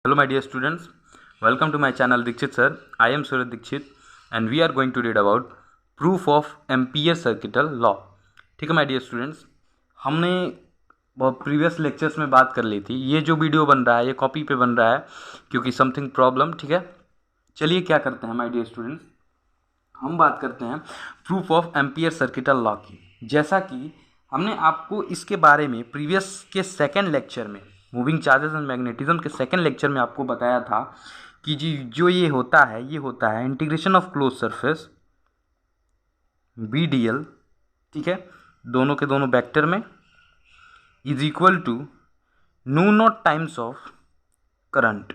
Hello my dear students, welcome to my channel Dikshit sir. I am Suraj Dikshit and we are going to read about proof of Ampere circuital law. ठीक है my dear students, हमने previous lectures में बात कर ली थी. ये जो video बन रहा है ये कॉपी पे बन रहा है क्योंकि समथिंग प्रॉब्लम. ठीक है, चलिए क्या करते हैं माय डियर स्टूडेंट्स, हम बात करते हैं proof of ampere circuital law की. जैसा कि हमने आपको इसके बारे में प्रीवियस के सेकेंड लेक्चर में, मूविंग चार्जेस एंड मैग्नेटिज्म के सेकेंड लेक्चर में आपको बताया था कि जी जो ये होता है integration of close surface B D L, ठीक है, दोनों के दोनों वेक्टर में, is equal to mu not times of current.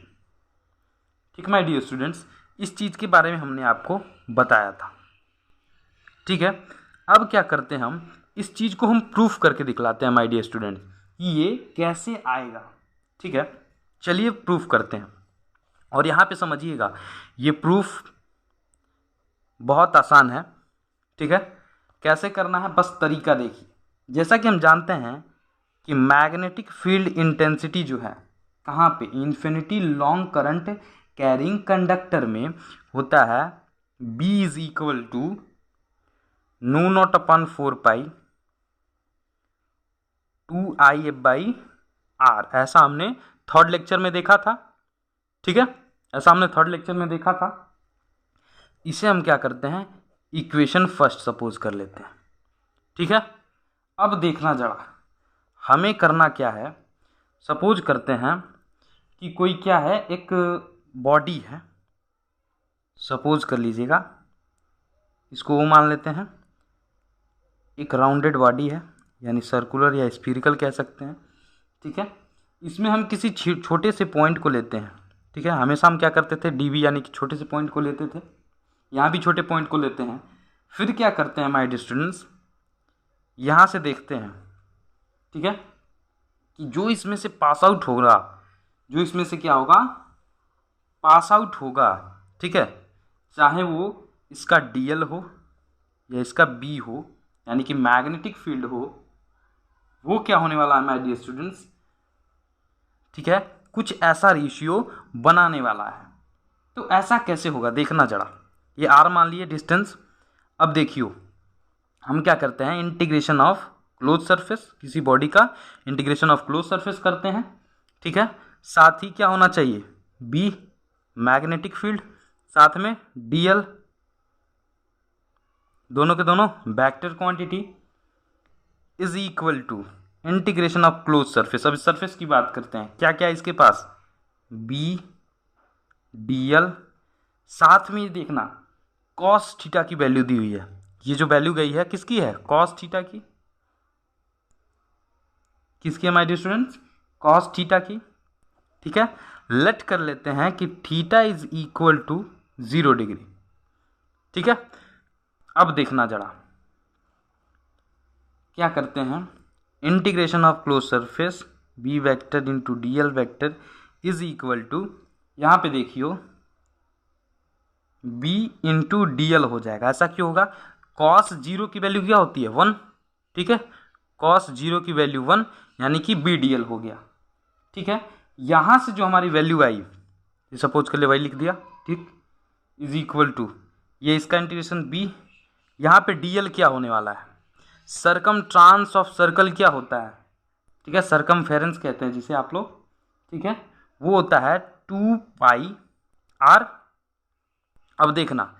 ठीक है माय डियर स्टूडेंट्स, इस चीज़ के बारे में हमने आपको बताया था. ठीक है, अब क्या करते हैं, हम इस चीज़ को हम प्रूफ करके दिखलाते हैं माय डियर स्टूडेंट्स, ये कैसे आएगा. ठीक है, चलिए प्रूफ करते हैं. और यहाँ पे समझिएगा ये प्रूफ बहुत आसान है. ठीक है, कैसे करना है बस तरीका देखिए. जैसा कि हम जानते हैं कि मैग्नेटिक फील्ड इंटेंसिटी जो है कहाँ पे, infinity long current carrying conductor में होता है B is equal to mu naught upon 4 pi 2IF/R. ऐसा हमने थर्ड लेक्चर में देखा था. ठीक है, ऐसा हमने थर्ड लेक्चर में देखा था. इसे हम क्या करते हैं, इक्वेशन फर्स्ट सपोज कर लेते हैं. ठीक है, अब देखना जरा हमें करना क्या है. सपोज करते हैं कि कोई क्या है, एक बॉडी है, सपोज कर लीजिएगा, इसको वो मान लेते हैं, एक राउंडेड बॉडी है, यानी सर्कुलर या स्फीरिकल कह सकते हैं. ठीक है, इसमें हम किसी छोटे से पॉइंट को लेते हैं. ठीक है, हमेशा हम क्या करते थे, डीबी यानी कि छोटे से पॉइंट को लेते थे, यहाँ भी छोटे पॉइंट को लेते हैं. फिर क्या करते हैं माय डियर स्टूडेंट्स, यहाँ से देखते हैं. ठीक है, कि जो इसमें से पास आउट होगा, जो इसमें से क्या होगा, पास आउट होगा. ठीक है, चाहे वो इसका डीएल हो या इसका बी हो, यानी कि मैग्नेटिक फील्ड हो, वो क्या होने वाला है माय डियर स्टूडेंट्स. ठीक है, कुछ ऐसा रेशियो बनाने वाला है. तो ऐसा कैसे होगा देखना जरा. ये आर मान लिए डिस्टेंस. अब देखियो हम क्या करते हैं, इंटीग्रेशन ऑफ क्लोज सरफेस, किसी बॉडी का इंटीग्रेशन ऑफ क्लोज सरफेस करते हैं. ठीक है, साथ ही क्या होना चाहिए, बी मैग्नेटिक फील्ड, साथ में डीएल, दोनों के दोनों vector quantity, is equal to integration of close surface. अब इस सरफेस की बात करते हैं, क्या क्या इसके पास, बी डीएल, साथ में देखना कॉस थीटा की वैल्यू दी हुई है. ये जो वैल्यू गई है किसकी है, कॉस थीटा की. किसकी है my dear students, cos theta की. ठीक है, लेट कर लेते हैं कि theta is equal to 0 degree. ठीक है, अब देखना जरा क्या करते हैं, integration of close surface B vector into D L vector is equal to, यहाँ पे देखियो बी इंटू डी एल हो जाएगा. ऐसा क्यों होगा, कॉस 0 की वैल्यू क्या होती है, 1. ठीक है, कॉस 0 की वैल्यू 1 यानी कि बी डी एल हो गया. ठीक है, यहाँ से जो हमारी वैल्यू आई, सपोज कर ले वही लिख दिया. ठीक, इज इक्वल टू, ये इसका इंटीग्रेशन बी, यहाँ पे डी एल क्या होने वाला है, सरकम ट्रांस ऑफ सर्कल क्या होता है. ठीक है, सरकमफेरेंस कहते हैं जिसे आप लोग. ठीक है, वो होता है 2πr. अब देखना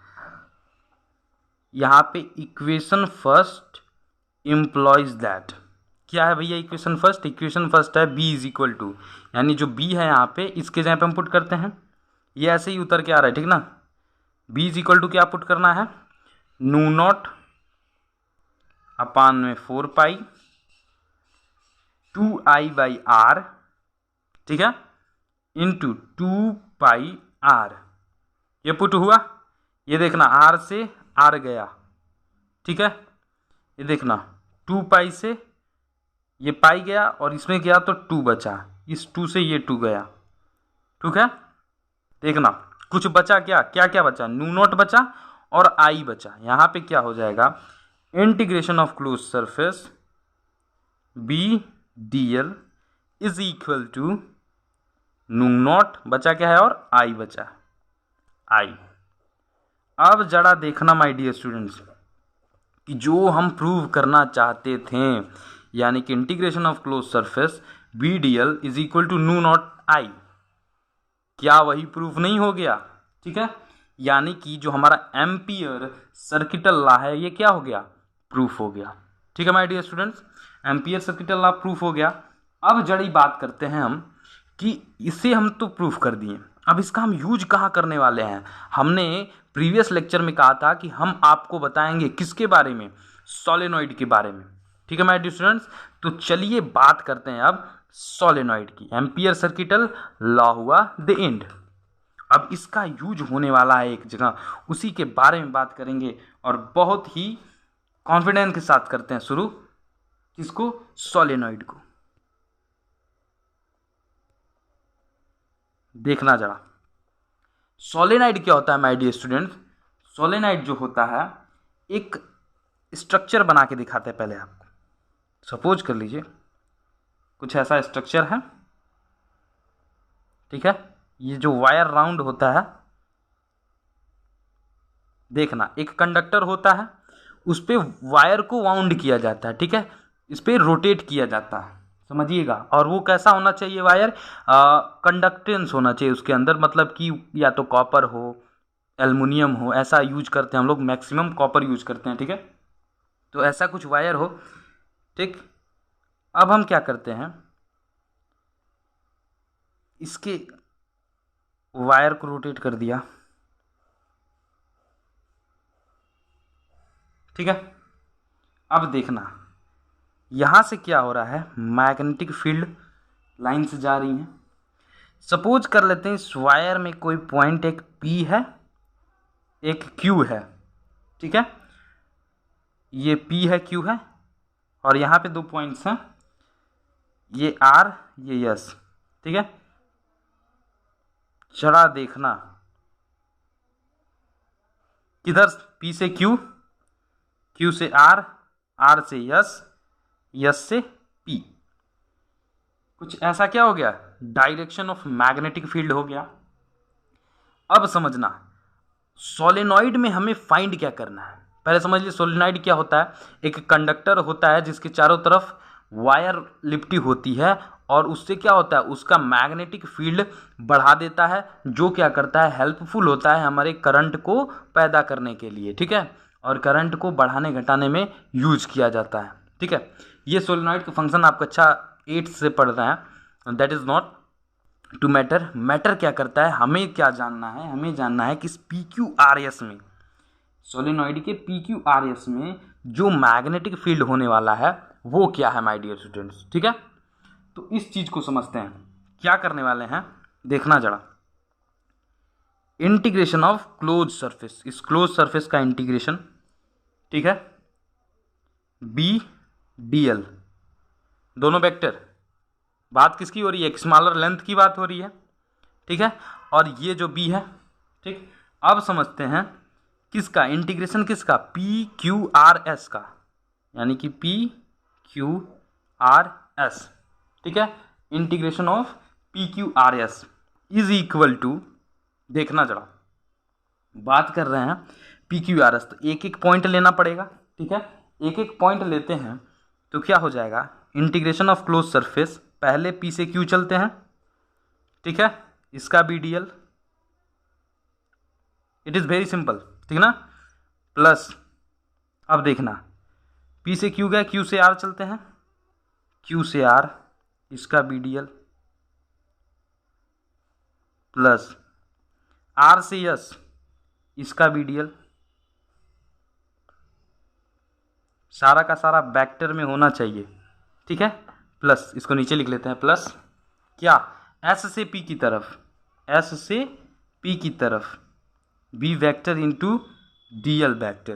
यहाँ पे इक्वेशन फर्स्ट इम्प्लॉइज दैट, क्या है भैया इक्वेशन फर्स्ट, इक्वेशन फर्स्ट है b इज इक्वल टू, यानी जो b है यहाँ पे इसके जगह पे हम पुट करते हैं, ये ऐसे ही उतर के आ रहा है. ठीक ना, b इज इक्वल टू क्या पुट करना है, न्यू नॉट अपान में 4 पाई 2I/R. ठीक है, इंटू 2πr. ये पुट हुआ, ये देखना r से r गया. ठीक है, ये देखना 2 पाई से ये पाई गया और इसमें गया तो 2 बचा, इस 2 से ये 2 गया. ठीक है, देखना कुछ बचा, क्या क्या क्या बचा, न्यू नॉट बचा और आई बचा. यहाँ पे क्या हो जाएगा, integration of close surface B D L is equal to mu naught बचा क्या है और आई बचा, आई। अब जरा देखना माय डियर स्टूडेंट्स कि जो हम प्रूव करना चाहते थे, यानी कि integration of close surface B D L is equal to mu naught I, क्या वही प्रूफ नहीं हो गया? ठीक है, यानी कि जो हमारा एम्पियर सर्किटल लॉ है ये क्या हो गया? प्रूफ हो गया। ठीक है my dear students, ampere circuital law proof हो गया। अब जड़ी बात करते हैं हम कि इसे हम तो प्रूफ कर दिए, अब इसका हम यूज कहाँ करने वाले हैं। हमने प्रीवियस लेक्चर में कहा था कि हम आपको बताएंगे किसके बारे में? सोलेनॉइड के बारे में। ठीक है माय डियर स्टूडेंट्स, तो चलिए बात करते हैं अब सोलेनॉइड की। एम्पियर सर्किटल लॉ हुआ द एंड, अब इसका यूज होने वाला है एक जगह, उसी के बारे में बात करेंगे और बहुत ही कॉन्फिडेंस के साथ करते हैं शुरू। किसको? सोलेनॉइड को। देखना जरा सोलेनॉइड क्या होता है माय डियर स्टूडेंट्स। सोलेनॉइड जो होता है एक स्ट्रक्चर बना के दिखाते हैं पहले आपको। सपोज कर लीजिए कुछ ऐसा स्ट्रक्चर है, ठीक है, ये जो वायर राउंड होता है, देखना एक कंडक्टर होता है, उस पे वायर को वाउंड किया जाता है, ठीक है, इस पे रोटेट किया जाता है, समझिएगा। और वो कैसा होना चाहिए वायर? कंडक्टेंस होना चाहिए उसके अंदर, मतलब कि या तो कॉपर हो, एल्युमिनियम हो, ऐसा यूज करते हैं हम लोग, मैक्सिमम कॉपर यूज करते हैं, ठीक है। तो ऐसा कुछ वायर हो, ठीक। अब हम क्या करते हैं, इसके वायर को रोटेट कर दिया, ठीक है। अब देखना यहां से क्या हो रहा है, मैग्नेटिक फील्ड लाइन से जा रही है। सपोज कर लेते हैं इस वायर में कोई पॉइंट, एक P है एक Q है, ठीक है, ये P है Q है और यहां पे दो पॉइंट्स हैं, ये R ये S, ठीक है। जरा देखना किधर P से Q, Q से R, R से S, S से P, कुछ ऐसा क्या हो गया, डायरेक्शन ऑफ मैग्नेटिक फील्ड हो गया। अब समझना सोलेनॉइड में हमें फाइंड क्या करना है, पहले समझ लीजिए सोलेनॉइड क्या होता है। एक कंडक्टर होता है जिसके चारों तरफ वायर लिपटी होती है और उससे क्या होता है, उसका मैग्नेटिक फील्ड बढ़ा देता है, जो क्या करता है, हेल्पफुल होता है हमारे करंट को पैदा करने के लिए, ठीक है, और करंट को बढ़ाने घटाने में यूज किया जाता है, ठीक है। ये सोलेनॉइड का फंक्शन आपको अच्छा 8 से पढ़ रहे हैं, that is not to matter. Matter क्या करता है, हमें क्या जानना है, हमें जानना है कि इस PQRS में, सोलेनॉइड के PQRS में जो मैग्नेटिक फील्ड होने वाला है वो क्या है माय डियर स्टूडेंट्स, ठीक है। तो इस चीज को समझते हैं, क्या करने वाले हैं, देखना जरा। इंटीग्रेशन ऑफ क्लोज सरफेस, इस क्लोज सरफेस का इंटीग्रेशन, ठीक है, BDL, दोनों वेक्टर, बात किसकी हो रही है, एक स्मॉलर लेंथ की बात हो रही है, ठीक है, और ये जो B है, ठीक। अब समझते हैं किसका इंटीग्रेशन, किसका, PQRS का, यानी कि PQRS, ठीक है, integration of PQRS is equal to, देखना जरा, बात कर रहे हैं PQRS, तो एक एक पॉइंट लेना पड़ेगा, ठीक है, एक एक पॉइंट लेते हैं तो क्या हो जाएगा, इंटीग्रेशन ऑफ क्लोज सरफेस, पहले P से Q चलते हैं, ठीक है, इसका BDL, it is very simple, ठीक ना, प्लस, अब देखना P से Q गए, Q से R चलते हैं, Q से R, इसका BDL, प्लस R से S, इसका BDL, सारा का सारा वेक्टर में होना चाहिए, ठीक है, प्लस इसको नीचे लिख लेते हैं, प्लस क्या, S से P की तरफ, S से P की तरफ B vector into DL vector,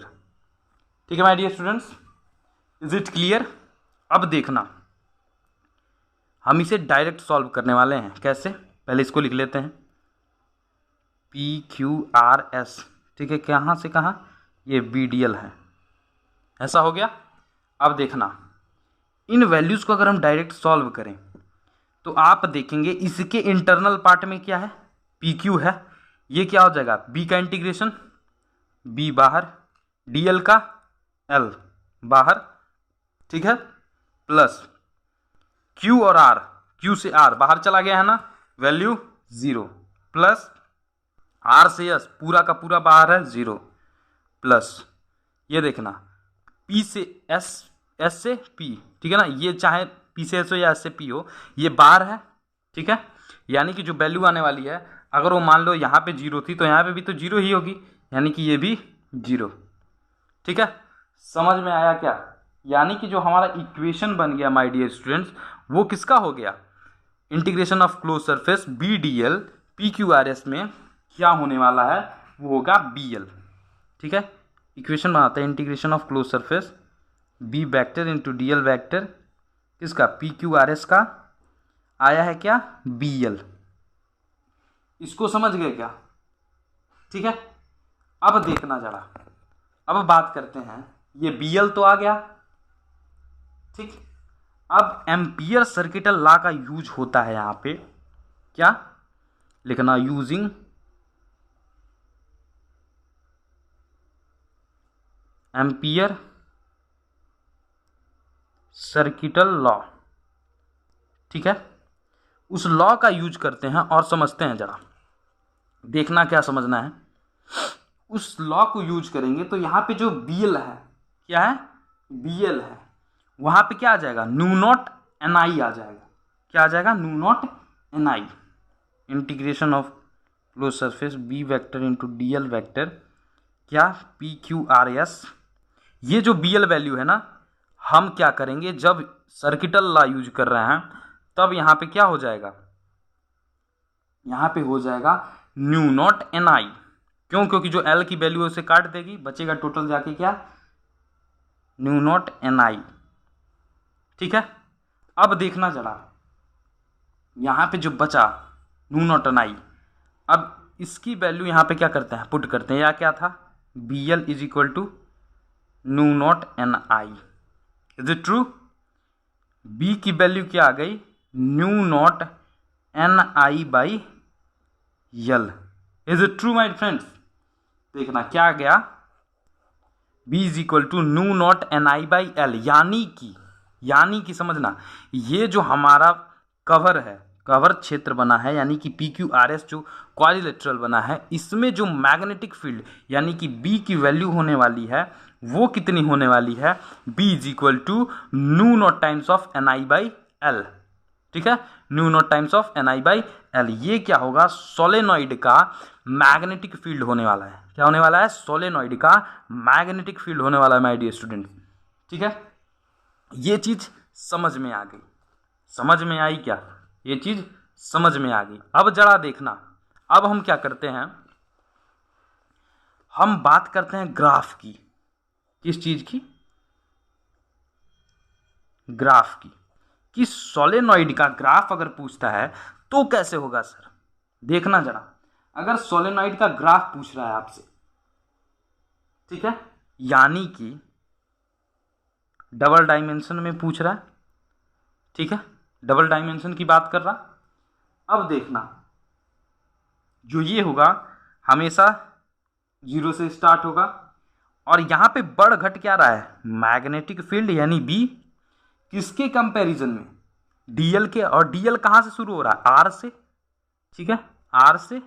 ठीक है my dear students, is it clear. अब देखना हम इसे डायरेक्ट सॉल्व करने वाले हैं, कैसे, पहले इसको लिख लेते हैं PQRS, ठीक है, कहाँ से कहाँ, ये BDL है, ऐसा हो गया। अब देखना इन वैल्यूज़ को अगर हम डायरेक्ट सॉल्व करें तो आप देखेंगे इसके इंटरनल पार्ट में क्या है, पी क्यू है। ये क्या हो जाएगा, बी का इंटीग्रेशन, बी बाहर, डीएल का एल बाहर, ठीक है, प्लस क्यू और आर, क्यू से आर बाहर चला गया है ना, वैल्यू 0, प्लस आर से एस पूरा का पूरा बाहर है 0, प्लस ये देखना पी से एस, एस से पी, ठीक है ना, ये चाहे पी से एस हो या एस से पी हो, ये बाहर है, ठीक है। यानी कि जो वैल्यू आने वाली है, अगर वो मान लो यहाँ पे 0 थी तो यहाँ पे भी तो 0 ही होगी, यानी कि ये भी 0, ठीक है। समझ में आया क्या? यानी कि जो हमारा इक्वेशन बन गया माय डियर स्टूडेंट्स, वो किसका हो गया, integration of close surface B D L P Q R S में क्या होने वाला है, वो होगा बी एल, ठीक है। इक्वेशन बनाते हैं, integration of close surface B vector into D L vector, किसका, पी क्यू आर एस का आया है क्या, बी एल। इसको समझ गए क्या? ठीक है। अब देखना जरा, अब बात करते हैं, ये बी एल तो आ गया, ठीक। अब एम्पियर सर्किटल लॉ का यूज होता है यहां पे, क्या लिखना, यूजिंग एम्पियर सर्किटल लॉ, ठीक है। उस लॉ का यूज करते हैं और समझते हैं जरा, देखना क्या समझना है। उस लॉ को यूज करेंगे तो यहां पे जो बीएल है, क्या है, बीएल है, वहां पे क्या आ जाएगा, न्यू नॉट एन आई आ जाएगा, क्या आ जाएगा, mu naught N I, integration of close surface B vector into D L vector, क्या, पी क्यू आर एस। ये जो बी एल वैल्यू है ना, हम क्या करेंगे, जब सर्किटल लॉ यूज कर रहे हैं तब यहां पे क्या हो जाएगा, यहां पे हो जाएगा न्यू नॉट एन आई, क्यों, क्योंकि जो एल की वैल्यू उसे काट देगी, बचेगा टोटल जाके क्या, न्यू नॉट एन आई, ठीक है। अब देखना जरा, यहां पे जो बचा न्यू नॉट एन आई, अब इसकी वैल्यू यहां पे क्या करते हैं, पुट करते हैं, या क्या था, B L is equal to mu naught N I, is it true? B की वैल्यू क्या आ गई, mu naught N I by L, is it true my friends? देखना क्या आ गया, B is equal to mu naught N I by L, यानी कि समझना, ये जो हमारा कवर है, कवर क्षेत्र बना है, यानी कि पी क्यू आर एस जो क्वाड्रिलेटरल बना है, इसमें जो मैग्नेटिक फील्ड यानी कि बी की वैल्यू होने वाली है, वो कितनी होने वाली है, B is equal to mu not times of N I by L, ठीक है, mu not times of N I by L. ये क्या होगा, सोलेनॉइड का मैग्नेटिक फील्ड होने वाला है, क्या होने वाला है, सोलेनॉइड का मैग्नेटिक फील्ड होने वाला है माय डियर स्टूडेंट, ठीक है। ये चीज समझ में आ गई, समझ में आई क्या, ये चीज समझ में आ गई। अब जरा देखना, अब हम क्या करते हैं, हम बात करते हैं ग्राफ की, किस चीज की, ग्राफ की, कि सोलेनॉइड का ग्राफ अगर पूछता है तो कैसे होगा सर। देखना जरा, अगर सोलेनॉइड का ग्राफ पूछ रहा है आपसे, ठीक है, यानी कि डबल डायमेंशन में पूछ रहा है, ठीक है, डबल डायमेंशन की बात कर रहा। अब देखना, जो ये होगा हमेशा 0 से स्टार्ट होगा, और यहां पे बढ़ घट क्या रहा है, मैग्नेटिक फील्ड यानी बी, किसके कंपैरिजन में, डीएल के, और डीएल कहां से शुरू हो रहा है, आर से, ठीक है, आर से,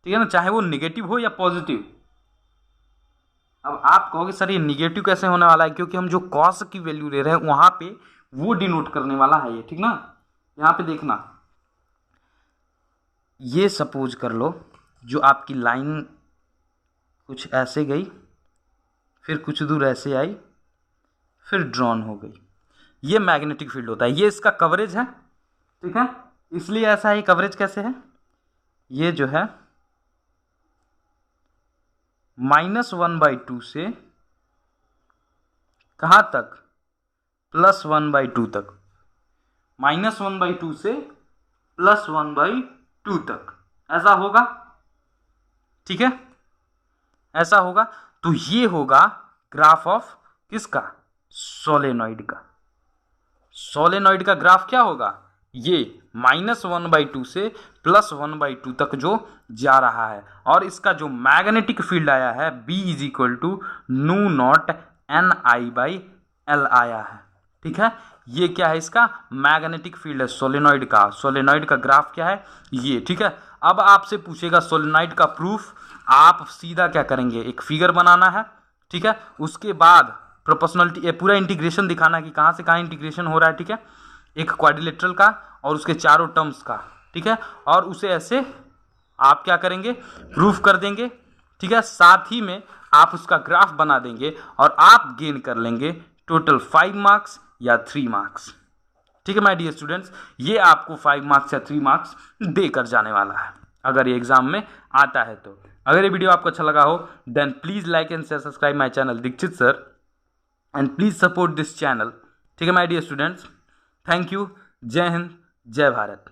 ठीक है ना, चाहे वो निगेटिव हो या पॉजिटिव। अब आप कहोगे सर ये निगेटिव कैसे होने वाला है, क्योंकि हम जो कॉस की वैल्यू ले रहे हैं वहां पे वो डिनोट करने वाला है ये, ठीक ना। यहां पे देखना, ये सपोज कर लो जो आपकी लाइन कुछ ऐसे गई, फिर कुछ दूर ऐसे आई, फिर ड्रॉन हो गई, ये मैग्नेटिक फील्ड होता है, ये इसका कवरेज है, ठीक है, इसलिए ऐसा है। कवरेज कैसे है, ये जो है -1/2 से कहां तक, +1/2 तक, -1/2 से +1/2 तक, ऐसा होगा, ठीक है, ऐसा होगा। तो ये होगा ग्राफ ऑफ किसका, सोलेनॉइड का, सोलेनॉइड का ग्राफ क्या होगा, ये -1/2 से +1/2 तक जो जा रहा है, और इसका जो मैग्नेटिक फील्ड आया है B = μ0 Ni/L आया है। ठीक है, ये क्या है, इसका मैग्नेटिक फील्ड है सोलेनॉइड का। सोलेनॉइड का ग्राफ क्या है, ये। ठीक है, अब आपसे पूछेगा सोलेनॉइड का प्रूफ, आप सीधा क्या करेंगे, एक फिगर बनाना है। ठीक है, उसके बाद प्रोपोर्शनलिटी, ये पूरा इंटीग्रेशन दिखाना है कि कहाँ से कहाँ इंटीग्रेशन हो रहा है। ठीक है, एक क्वाड्रिलेटरल का और उसके चारों टर्म्स का। ठीक है, और उसे ऐसे आप क्या करेंगे, प्रूफ कर देंगे। ठीक है, साथ ही में आप उसका ग्राफ बना देंगे और आप गेन कर लेंगे टोटल 5 मार्क्स या 3 मार्क्स। ठीक है माय डियर स्टूडेंट्स, ये आपको 5 मार्क्स या 3 मार्क्स देकर जाने वाला है अगर ये एग्जाम में आता है तो। अगर ये वीडियो आपको अच्छा लगा हो then please like and share, subscribe my channel Dixit sir, and please support this channel. ठीक है my dear students, thank you. जय हिंद, जय भारत।